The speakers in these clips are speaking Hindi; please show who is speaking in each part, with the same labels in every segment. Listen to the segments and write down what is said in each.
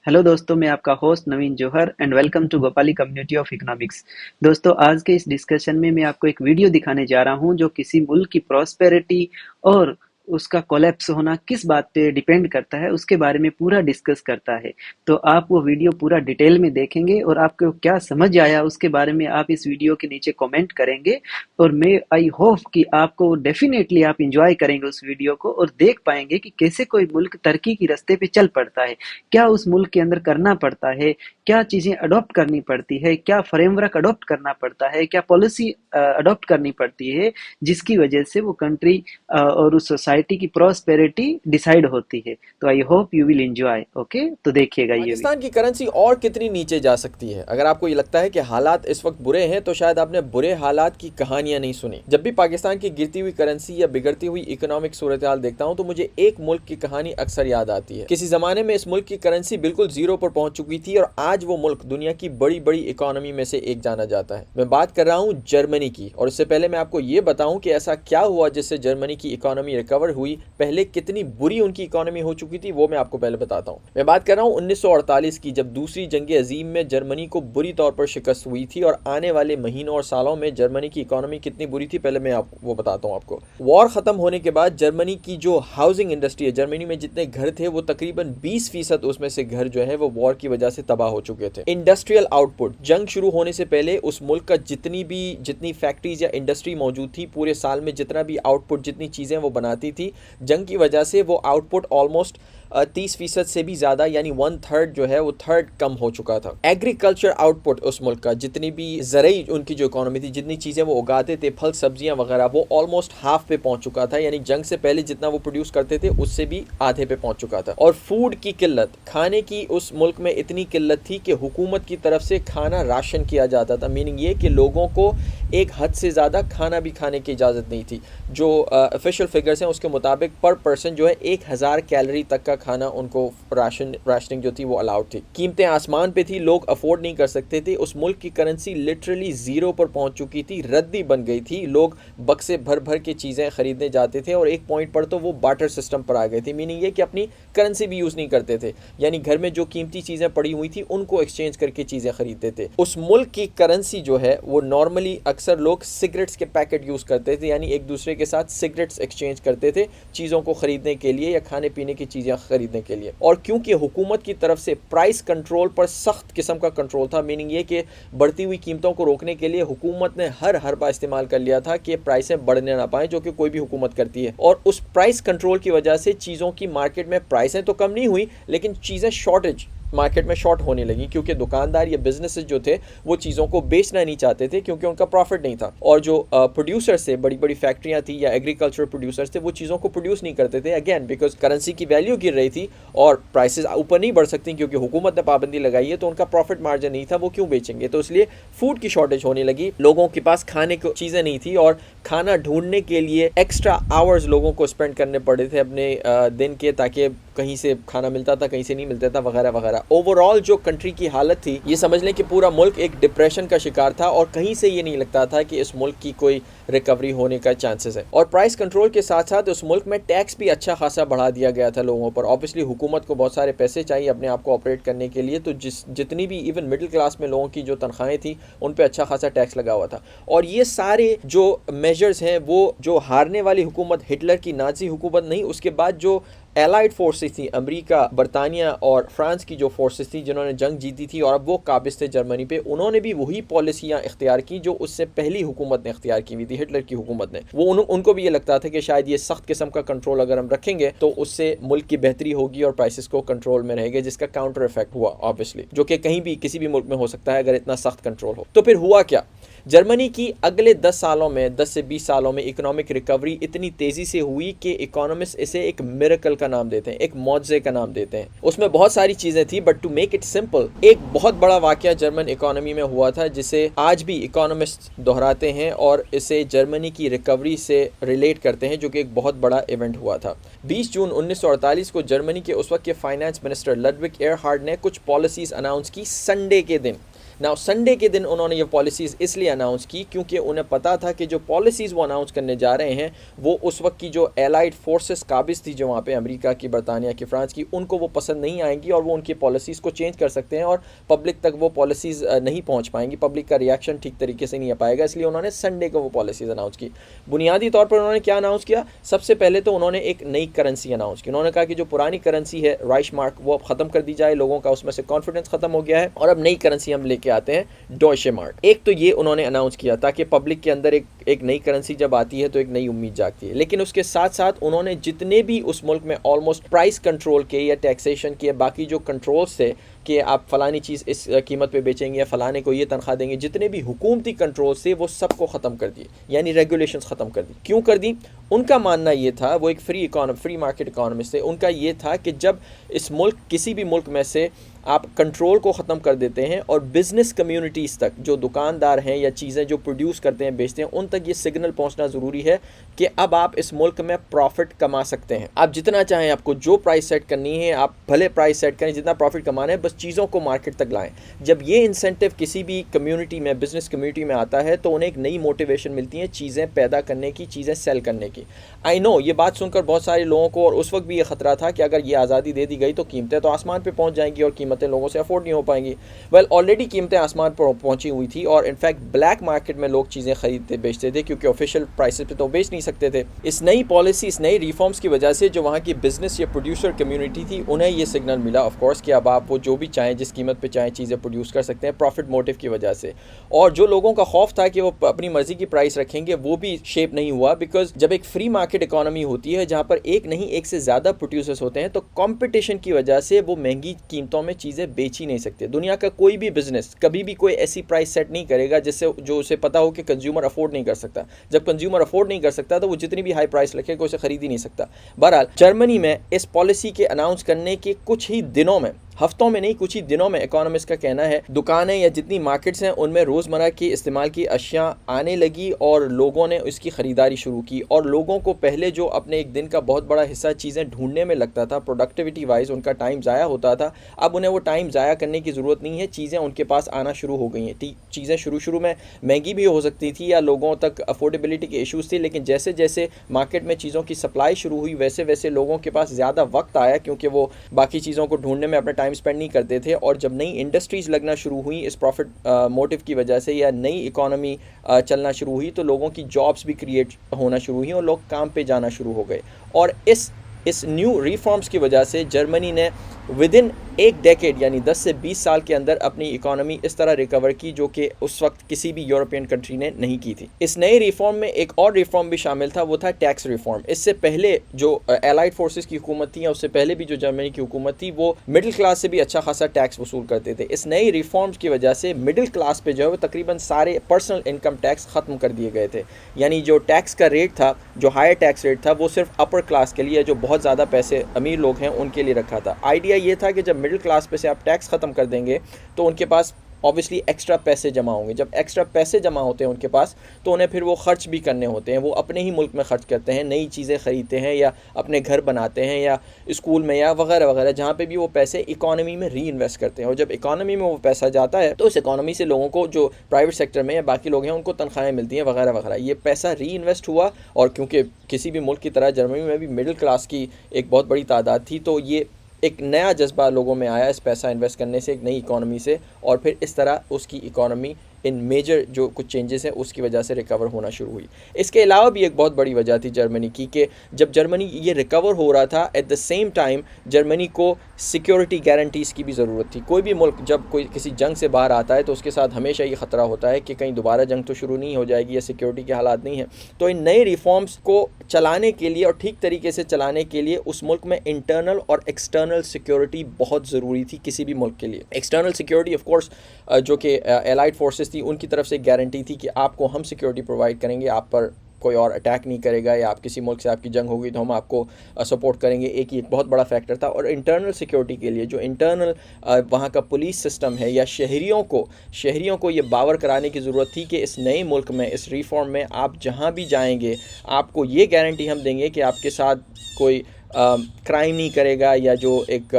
Speaker 1: हेलो दोस्तों, मैं आपका host Naveen Jauhar and welcome to Gopali community of economics. दोस्तों, आज के इस डिस्कशन में मैं आपको एक वीडियो दिखाने जा रहा हूं जो किसी मुल्क की प्रॉस्पेरिटी और उसका कोलैप्स होना किस बात पे डिपेंड करता है उसके बारे में पूरा डिस्कस करता है। तो आप वो वीडियो पूरा डिटेल में देखेंगे और आपको क्या समझ आया उसके बारे में आप इस वीडियो के नीचे कमेंट करेंगे। और मैं आई होप कि आपको डेफिनेटली आप इंजॉय करेंगे उस वीडियो को और देख पाएंगे कि कैसे कोई मुल्क तरक्की की रास्ते पे चल पड़ता है, क्या उस मुल्क के अंदर करना पड़ता है, क्या चीज़ें अडॉप्ट करनी पड़ती है, क्या फ्रेमवर्क अडॉप्ट करना पड़ता है, क्या पॉलिसी अडॉप्ट करनी पड़ती है, जिसकी वजह से वो कंट्री और उस सोसाइटी की प्रॉस्पेरिटी डिसाइड होती है। तो I hope you will enjoy. Okay, तो देखिएगा ये भी।
Speaker 2: पाकिस्तान की करेंसी और कितनी नीचे जा सकती है? अगर आपको ये लगता है कि हालात इस वक्त बुरे हैं तो शायद आपने बुरे हालात की कहानियां नहीं सुनी। जब भी पाकिस्तान की गिरती हुई करेंसी या बिगड़ती हुई इकोनॉमिक सूरत हाल देखता हूं तो मुझे एक मुल्क की कहानी अक्सर याद आती है। किसी जमाने में इस मुल्क की करेंसी बिल्कुल जीरो पर पहुंच चुकी थी और आज वो मुल्क दुनिया की बड़ी बड़ी इकोनॉमी में से एक जाना जाता है। मैं बात कर रहा हूँ जर्मनी की। और इससे पहले मैं आपको ये बताऊं कि ऐसा क्या हुआ जिससे जर्मनी की इकोनॉमी रिकवर हुई, पहले कितनी बुरी उनकी इकोनॉमी हो चुकी थी, वो मैं आपको पहले बताता हूँ। मैं बात कर रहा हूँ 1948 की, जब दूसरी जंग अजीम में जर्मनी को बुरी तौर पर शिकस्त हुई थी। और आने वाले महीनों और सालों में जर्मनी की इकोनॉमी कितनी बुरी थी पहले मैं आपको वो बताता हूँ आपको। वॉर खत्म होने के बाद जर्मनी की जो हाउसिंग इंडस्ट्री है, जर्मनी में जितने घर थे वो तकरीबन 20% उसमें से घर जो है वो वॉर की वजह से तबाह हो चुके थे। इंडस्ट्रियल आउटपुट, जंग शुरू होने से पहले उस मुल्क का जितनी फैक्ट्रीज या इंडस्ट्री मौजूद थी, पूरे साल में जितना भी आउटपुट, जितनी चीजें वो बनाती थी, जंग की वजह से वो आउटपुट ऑलमोस्ट 30% से भी ज़्यादा यानी 1/3 जो है वो थर्ड कम हो चुका था। एग्रीकल्चर आउटपुट उस मुल्क का, जितनी भी ज़रूरी उनकी जो इकोनॉमी थी, जितनी चीज़ें वो उगाते थे, फल सब्जियां वगैरह, वो ऑलमोस्ट हाफ पे पहुंच चुका था। यानी जंग से पहले जितना वो प्रोड्यूस करते थे उससे भी आधे पे पहुंच चुका था। और फूड की किल्लत, खाने की उस मुल्क में इतनी किल्लत थी कि हुकूमत की तरफ से खाना राशन किया जाता था। मीनिंग ये कि लोगों को एक हद से ज़्यादा खाना भी खाने की इजाज़त नहीं थी। जो ऑफिशियल फिगर्स हैं उसके मुताबिक पर पर्सन जो है 1000 कैलोरी तक का खाना उनको राशनिंग जो थी वो अलाउड थी। कीमतें आसमान पे थी, लोग अफोर्ड नहीं कर सकते थे। उस मुल्क की करेंसी लिटरली जीरो पर पहुंच चुकी थी, रद्दी बन गई थी। लोग बक्से भर भर के चीज़ें खरीदने जाते थे और एक पॉइंट पर तो वो बार्टर सिस्टम पर आ गए थे। मीनिंग ये कि अपनी करेंसी भी यूज़ नहीं करते थे, यानी घर में जो कीमती चीज़ें पड़ी हुई थी उनको एक्सचेंज करके चीज़ें खरीदते थे। उस मुल्क की करेंसी जो है वो नॉर्मली अक्सर लोग सिगरेट्स के पैकेट यूज़ करते थे, यानी एक दूसरे के साथ सिगरेट्स एक्सचेंज करते थे चीज़ों को खरीदने के लिए या खाने पीने की चीज़ें खरीदने के लिए। और क्योंकि हुकूमत की तरफ से प्राइस कंट्रोल पर सख्त किस्म का कंट्रोल था, मीनिंग ये कि बढ़ती हुई कीमतों को रोकने के लिए हुकूमत ने हर हरबा इस्तेमाल कर लिया था कि प्राइसें बढ़ने ना पाएं, जो कि कोई भी हुकूमत करती है। और उस प्राइस कंट्रोल की वजह से चीज़ों की मार्केट में प्राइसें तो कम नहीं हुई, लेकिन चीज़ें शॉर्टेज मार्केट में शॉर्ट होने लगी, क्योंकि दुकानदार या बिजनेसेस जो थे वो चीज़ों को बेचना नहीं चाहते थे क्योंकि उनका प्रॉफिट नहीं था। और जो प्रोड्यूसर्स थे, बड़ी बड़ी फैक्ट्रियां थी या एग्रीकल्चर प्रोड्यूसर्स थे, वो चीज़ों को प्रोड्यूस नहीं करते थे, अगेन बिकॉज करेंसी की वैल्यू गिर रही थी और प्राइसेस ऊपर नहीं बढ़ सकती क्योंकि हुकूमत ने पाबंदी लगाई है, तो उनका प्रॉफिट मार्जिन नहीं था, वो क्यों बेचेंगे। तो इसलिए फूड की शॉर्टेज होने लगी, लोगों के पास खाने को चीज़ें नहीं थी और खाना ढूंढने के लिए एक्स्ट्रा आवर्स लोगों को स्पेंड करने पड़े थे अपने दिन के, ताकि कहीं से खाना मिलता था, कहीं से नहीं मिलता था, वगैरह वगैरह। ओवरऑल जो कंट्री की हालत थी, ये समझ लें कि पूरा मुल्क एक डिप्रेशन का शिकार था और कहीं से ये नहीं लगता था कि इस मुल्क की कोई रिकवरी होने का चांसेस है। और प्राइस कंट्रोल के साथ साथ उस मुल्क में टैक्स भी अच्छा खासा बढ़ा दिया गया था लोगों पर। ऑब्वियसली हुकूमत को बहुत सारे पैसे चाहिए अपने आप को ऑपरेट करने के लिए, तो जितनी भी इवन मिडिल क्लास में लोगों की जो तनख्वाहें थी उन पर अच्छा खासा टैक्स लगा हुआ था। और ये सारे जो मेजर्स हैं वो जो हारने वाली हुकूमत, हिटलर की नाज़ी हुकूमत नहीं, उसके बाद जो एलाइड फोर्सेस थी, अमेरिका, बरतानिया और फ्रांस की जो फोर्सेस थी जिन्होंने जंग जीती थी और अब वो काबिज थे जर्मनी पे, उन्होंने भी वही पॉलिसियाँ इख्तियार की जो उससे पहली हुकूमत ने इख्तियार की हुई थी, हिटलर की हुकूमत ने। वो उनको भी ये लगता था कि शायद ये सख्त किस्म का कंट्रोल अगर हम रखेंगे तो उससे मुल्क की बेहतरी होगी और प्राइसेस को कंट्रोल में रहेंगे, जिसका काउंटर इफेक्ट हुआ ऑब्वियसली, जो कि कहीं भी किसी भी मुल्क में हो सकता है अगर इतना सख्त कंट्रोल हो। तो फिर हुआ क्या? जर्मनी की अगले 10 सालों में, 10 से 20 सालों में इकोनॉमिक रिकवरी इतनी तेज़ी से हुई कि इकोनॉमिस्ट इसे एक मिरेकल का नाम देते हैं, एक मौजज़े का नाम देते हैं। उसमें बहुत सारी चीज़ें थी, but to make it simple, एक बहुत बड़ा वाक़या जर्मन इकोनॉमी में हुआ था जिसे आज भी इकोनॉमिस्ट दोहराते हैं और इसे जर्मनी की रिकवरी से रिलेट करते हैं, जो कि एक बहुत बड़ा इवेंट हुआ था। 20 जून 1948 को जर्मनी के उस वक्त के फाइनेंस मिनिस्टर लडविग एयरहार्ड ने कुछ पॉलिसीज़ अनाउंस की संडे के दिन। नाउ संडे के दिन उन्होंने ये पॉलिसीज़ इसलिए अनाउंस की क्योंकि उन्हें पता था कि जो पॉलिसीज़ वो अनाउंस करने जा रहे हैं वो उस वक्त की जो एलाइड फोर्सेस काबिज़ थी जो वहाँ पे अमेरिका की, बरतानिया की, फ्रांस की, उनको वो पसंद नहीं आएंगी और वो उनकी पॉलिसीज़ को चेंज कर सकते हैं और पब्लिक तक वो पॉलिसीज़ नहीं पहुँच पाएंगी, पब्लिक का रिएक्शन ठीक तरीके से नहीं आ पाएगा। इसलिए उन्होंने संडे को वो पॉलिसीज़ अनाउंस की। बुनियादी तौर पर उन्होंने क्या अनाउंस किया? सबसे पहले तो उन्होंने एक नई करेंसी अनाउंस की। उन्होंने कहा कि जो पुरानी करेंसी है राइश मार्क वो अब ख़त्म कर दी जाए, लोगों का उसमें से कॉन्फिडेंस ख़त्म हो गया है और अब नई करेंसी हम लेके आते हैं डॉइचे मार्क। एक तो ये उन्होंने अनाउंस किया ताकि पब्लिक के अंदर एक नई करेंसी जब आती है तो एक नई उम्मीद जागती है। लेकिन उसके साथ साथ उन्होंने जितने भी उस मुल्क में ऑलमोस्ट प्राइस कंट्रोल के या टैक्सेशन के बाकी जो कंट्रोल्स थे कि आप फलानी चीज़ इस कीमत पे बेचेंगे या फलाने को ये तनख्वाह देंगे, जितने भी हुकूमती कंट्रोल से वो सबको ख़त्म कर दिए, यानी रेगुलेशंस ख़त्म कर दी। क्यों कर दी? उनका मानना ये था, वो एक फ्री मार्केट इकोनॉमिस्ट थे, उनका ये था कि जब इस मुल्क किसी भी मुल्क में से आप कंट्रोल को ख़त्म कर देते हैं और बिज़नेस कम्युनिटीज़ तक जो दुकानदार हैं या चीज़ें जो प्रोड्यूस करते हैं बेचते हैं उन तक ये सिग्नल पहुंचना ज़रूरी है कि अब आप इस मुल्क में प्रॉफिट कमा सकते हैं। आप जितना चाहें, आपको जो प्राइस सेट करनी है आप भले प्राइस सेट करें, जितना प्रॉफिट कमाना है, बस चीज़ों को मार्केट तक लाएं। जब ये इंसेंटिव किसी भी कम्युनिटी में, बिज़नेस कम्युनिटी में आता है तो उन्हें एक नई मोटिवेशन मिलती है चीज़ें पैदा करने की, चीज़ें सेल करने की। आई नो ये बात सुनकर बहुत सारे लोगों को, और उस वक्त भी ये ख़तरा था कि अगर ये आज़ादी दे दी गई तो कीमतें तो आसमान पर पहुँच जाएंगी और कीमतें लोगों से अफोर्ड नहीं हो पाएंगी। वेल ऑलरेडी कीमतें आसमान पर पहुंची हुई थी और इनफैक्ट ब्लैक मार्केट में लोग चीज़ें खरीदते बेचते थे क्योंकि ऑफिशियल प्राइसेस पे तो बेच नहीं सकते थे। इस नई पॉलिसी, इस नई रिफॉर्म्स की वजह से जो वहाँ की बिजनेस या प्रोड्यूसर कम्युनिटी थी उन्हें ये सिग्नल मिला ऑफ कोर्स कि अब आप वो जो भी चाहें, जिस कीमत पे चाहें चीज़ें प्रोड्यूस कर सकते हैं, प्रॉफिट मोटिव की वजह से। और जो लोगों का खौफ था कि वो अपनी मर्जी की प्राइस रखेंगे वो भी शेप नहीं हुआ, बिकॉज जब एक फ्री मार्केट इकोनॉमी होती है जहाँ पर एक नहीं एक से ज़्यादा प्रोड्यूसर्स होते हैं तो कॉम्पिटिशन की वजह से वो महंगी कीमतों में चीज़ें बेच ही नहीं सकते। दुनिया का कोई भी बिजनेस कभी भी कोई ऐसी प्राइस सेट नहीं करेगा जिससे जो उसे पता हो कि कंज्यूमर अफोर्ड नहीं कर सकता। जब कंज्यूमर अफोर्ड नहीं कर सकता तो वो जितनी भी हाई प्राइस रखेगा उसे खरीद ही नहीं सकता। बहरहाल जर्मनी में इस पॉलिसी के अनाउंस करने के कुछ ही दिनों में, हफ्तों में नहीं कुछ ही दिनों में, इकोनॉमिस्ट का कहना है दुकानें या जितनी मार्केट्स हैं उनमें रोज़मर्रा की इस्तेमाल की अशिया आने लगी और लोगों ने इसकी ख़रीदारी शुरू की। और लोगों को पहले जो अपने एक दिन का बहुत बड़ा हिस्सा चीज़ें ढूंढने में लगता था, प्रोडक्टिविटी वाइज उनका टाइम ज़ाया होता था, अब उन्हें वो टाइम ज़ाया करने की ज़रूरत नहीं है। चीज़ें उनके पास आना शुरू हो गई हैं। चीज़ें शुरू में महंगी भी हो सकती थी या लोगों तक अफोर्डेबिलिटी के इशूज़ थे, लेकिन जैसे जैसे मार्केट में चीज़ों की सप्लाई शुरू हुई वैसे वैसे लोगों के पास ज़्यादा वक्त आया क्योंकि वो बाकी चीज़ों को ढूंढने में अपना टाइम स्पेंड नहीं करते थे। और जब नई इंडस्ट्रीज़ लगना शुरू हुई इस प्रॉफिट मोटिव की वजह से या नई इकोनॉमी चलना शुरू हुई तो लोगों की जॉब्स भी क्रिएट होना शुरू हुई और लोग काम पे जाना शुरू हो गए। और इस न्यू रिफॉर्म्स की वजह से जर्मनी ने विदिन एक डेकेड यानी 10 से 20 साल के अंदर अपनी इकोनॉमी इस तरह रिकवर की जो कि उस वक्त किसी भी यूरोपियन कंट्री ने नहीं की थी। इस नए रिफॉर्म में एक और रिफॉर्म भी शामिल था, वो था टैक्स रिफॉर्म। इससे पहले जो एलाइड फोर्सेस की हुकूमत थी या उससे पहले भी जो जर्मनी की हुकूमत थी वो मिडिल क्लास से भी अच्छा खासा टैक्स वसूल करते थे। इस नई रिफॉर्म्स की वजह से मिडिल क्लास पे जो है वो तकरीबन सारे पर्सनल इनकम टैक्स ख़त्म कर दिए गए थे। यानी जो टैक्स का रेट था, जो हायर टैक्स रेट था, वो सिर्फ अपर क्लास के लिए, जो बहुत ज़्यादा पैसे अमीर लोग हैं उनके लिए रखा था। आइडिया ये था कि जब मिडिल क्लास पे से आप टैक्स ख़त्म कर देंगे तो उनके पास ऑब्वियसली एक्स्ट्रा पैसे जमा होंगे। जब एक्स्ट्रा पैसे जमा होते हैं उनके पास तो उन्हें फिर वो खर्च भी करने होते हैं। वो अपने ही मुल्क में खर्च करते हैं, नई चीज़ें ख़रीदते हैं या अपने घर बनाते हैं या स्कूल में या वगैरह वगैरह, जहाँ पे भी वो पैसे इकॉनमी में री इन्वेस्ट करते हैं। और जब इकॉनमी में वो पैसा जाता है तो उस इकॉनमी से लोगों को, जो प्राइवेट सेक्टर में या बाकी लोग हैं, उनको तनख्वाहें मिलती हैं वगैरह वगैरह। ये पैसा री इन्वेस्ट हुआ और क्योंकि किसी भी मुल्क की तरह जर्मनी में भी मिडिल क्लास की एक बहुत बड़ी तादाद थी तो ये एक नया जज्बा लोगों में आया इस पैसा इन्वेस्ट करने से, एक नई इकॉनमी से, और फिर इस तरह उसकी इकॉनमी इन मेजर जो कुछ चेंजेस हैं उसकी वजह से रिकवर होना शुरू हुई। इसके अलावा भी एक बहुत बड़ी वजह थी जर्मनी की कि जब जर्मनी ये रिकवर हो रहा था at the same time Germany को सिक्योरिटी गारंटीज़ की भी ज़रूरत थी। कोई भी मुल्क जब कोई किसी जंग से बाहर आता है तो उसके साथ हमेशा ये ख़तरा होता है कि कहीं दोबारा जंग तो शुरू नहीं हो जाएगी या सिक्योरिटी के हालात नहीं हैं। तो इन नए रिफॉर्म्स को चलाने के लिए और ठीक तरीके से चलाने के लिए उस मुल्क में इंटरनल और एक्सटर्नल सिक्योरिटी बहुत ज़रूरी थी किसी भी मुल्क के लिए। एक्सटर्नल सिक्योरिटी ऑफ कोर्स जो कि एलाइड फोर्सेस थी उनकी तरफ से गारंटी थी कि आपको हम सिक्योरिटी प्रोवाइड करेंगे, आप पर कोई और अटैक नहीं करेगा, या आप किसी मुल्क से आपकी जंग होगी तो हम आपको सपोर्ट करेंगे। एक बहुत बड़ा फैक्टर था। और इंटरनल सिक्योरिटी के लिए जो इंटरनल वहाँ का पुलिस सिस्टम है या शहरियों को ये बावर कराने की ज़रूरत थी कि इस नए मुल्क में, इस रिफॉर्म में आप जहाँ भी जाएंगे आपको ये गारंटी हम देंगे कि आपके साथ कोई क्राइम नहीं करेगा, या जो एक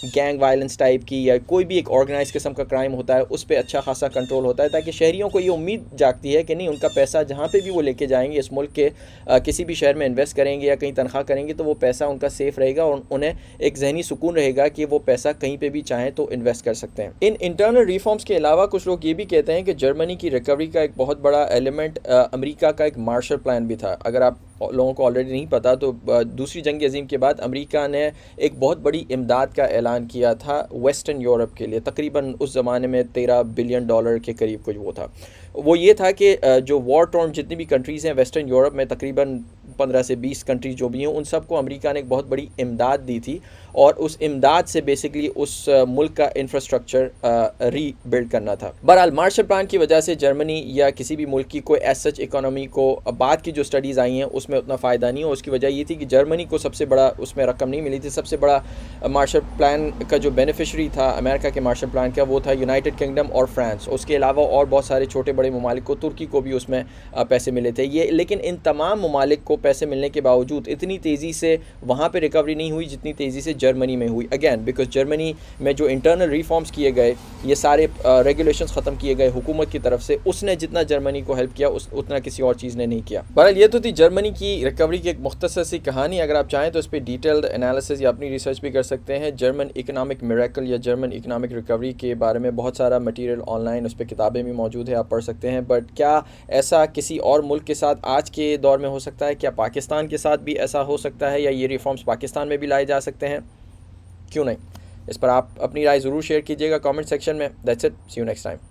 Speaker 2: गैंग वायलेंस टाइप की या कोई भी एक ऑर्गेनाइज किस्म का क्राइम होता है उस पर अच्छा खासा कंट्रोल होता है, ताकि शहरियों को ये उम्मीद जागती है कि नहीं, उनका पैसा जहाँ पे भी वो लेके जाएंगे इस मुल्क के किसी भी शहर में इन्वेस्ट करेंगे या कहीं तनख्वाह करेंगे तो वो पैसा उनका सेफ़ रहेगा और उन्हें एक जहनी सुकून रहेगा कि वो पैसा कहीं पे भी चाहें तो इन्वेस्ट कर सकते हैं। इन इंटरनल रिफॉर्म्स के अलावा कुछ लोग ये भी कहते हैं कि जर्मनी की रिकवरी का एक बहुत बड़ा एलिमेंट अमेरिका का एक मार्शल प्लान भी था। अगर आप लोगों को ऑलरेडी नहीं पता तो दूसरी जंग अजीम के बाद अमेरिका ने एक बहुत बड़ी इमदाद का ऐलान किया था वेस्टर्न यूरोप के लिए। तकरीबन उस ज़माने में $13 बिलियन के करीब कुछ वो था। वो ये था कि जो वॉर टॉर्न जितनी भी कंट्रीज़ हैं वेस्टर्न यूरोप में, तकरीबन 15 से 20 कंट्रीज जो भी हैं, उन सबको अमेरिका ने एक बहुत बड़ी इमदाद दी थी और उस इमदाद से बेसिकली उस मुल्क का इंफ्रास्ट्रक्चर रीबिल्ड करना था। बहरहाल मार्शल प्लान की वजह से जर्मनी या किसी भी मुल्क की कोई एज सच इकोनॉमी को बाद की जो स्टडीज़ आई हैं उसमें उतना फ़ायदा नहीं हो। उसकी वजह ये थी कि जर्मनी को सबसे बड़ा उसमें रकम नहीं मिली थी। सबसे बड़ा मार्शल प्लान का जो बेनिफिशरी था अमेरिका के मार्शल प्लान का, वो था यूनाइटेड किंगडम और फ्रांस। उसके अलावा और बहुत सारे छोटे बड़े ममालिक को, तुर्की को भी उसमें पैसे मिले थे ये। लेकिन इन तमाम ममालिक को पैसे मिलने के बावजूद इतनी तेज़ी से वहाँ पे रिकवरी नहीं हुई जितनी तेज़ी से जर्मनी में हुई। अगेन बिकॉज जर्मनी में जो इंटरनल रिफॉर्म्स किए गए, ये सारे रेगुलेशंस ख़त्म किए गए हुकूमत की तरफ से, उसने जितना जर्मनी को हेल्प किया उतना किसी और चीज़ ने नहीं किया। बहरहाल ये तो थी जर्मनी की रिकवरी की एक मुख्तसर सी कहानी। अगर आप चाहें तो इस पर डिटेल्ड एनालिसिस या अपनी रिसर्च भी कर सकते हैं। जर्मन इकनॉमिक मिरेकल या जर्मन इकनॉमिक रिकवरी के बारे में बहुत सारा मटीरियल ऑनलाइन, उस पर किताबें भी मौजूद है, आप पढ़ सकते हैं। बट क्या ऐसा किसी और मुल्क के साथ आज के दौर में हो सकता है? क्या पाकिस्तान के साथ भी ऐसा हो सकता है, या ये रिफॉर्म्स पाकिस्तान में भी लाए जा सकते हैं? क्यों नहीं? इस पर आप अपनी राय ज़रूर शेयर कीजिएगा कमेंट सेक्शन में। That's it, see you next time.